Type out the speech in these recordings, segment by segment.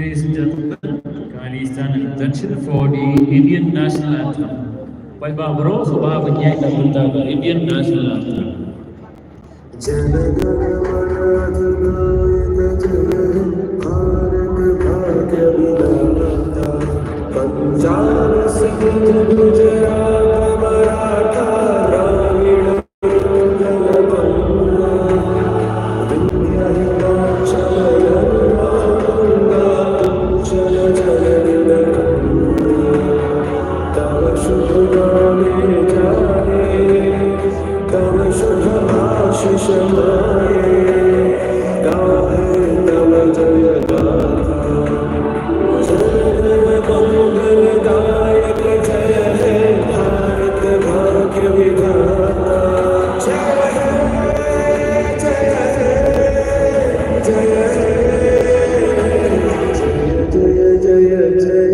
Ladies and gentlemen, kindly stand at attention for the Indian national anthem. Quay vào bro, số 3 Vinh Nhai tập quân tàu Indian national anthem. Punjab Sindh Gujarat Maratha Dravida तव शुभ गाने जाने तव शुभ आशीष माए गाहे तव जय गाथा मंगल दायक जय है भारत भाग्य विधाता जय है जय है जय है जय जय जय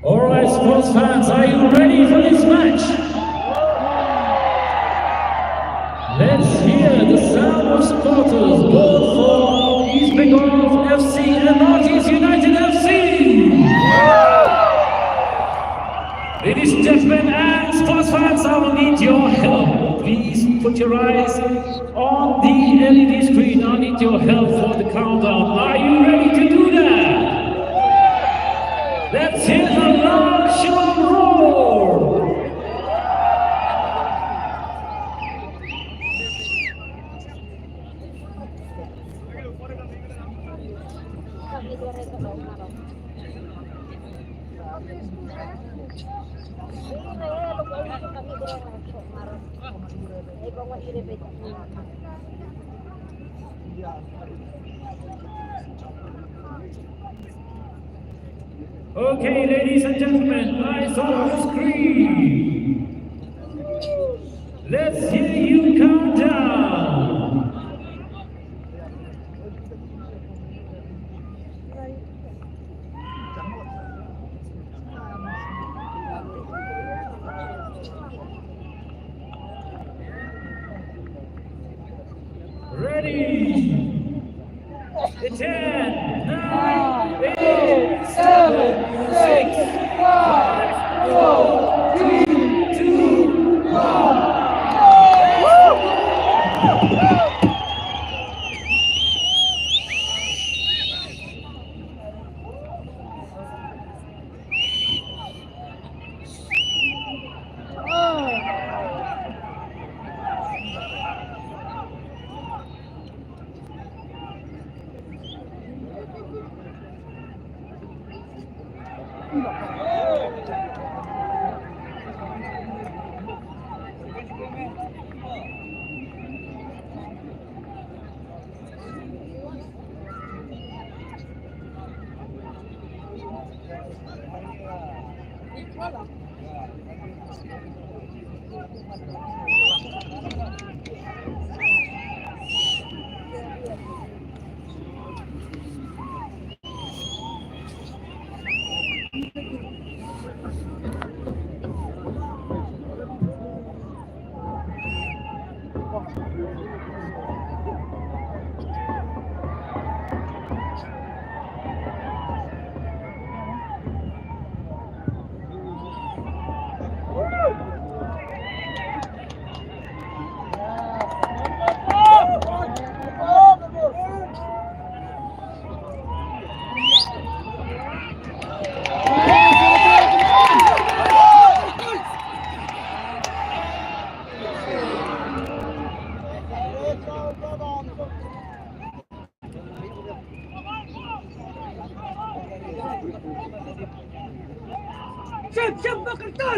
All right, sports fans, are you ready for this match? Let's hear the sound of supporters, both for East Bengal FC and Northeast United FC. Ladies and gentlemen, and sports fans, I will need your help. Please put your eyes on the LED screen. I need your help for the countdown. Are you ready to do that? Let's hear the loud shout roar! Okay, ladies and gentlemen, eyes on the screen. Let's hear you count down. Ready? 10, 9, 6, 5, 4, 3, 2, 1. Siap bekerja.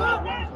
Stop!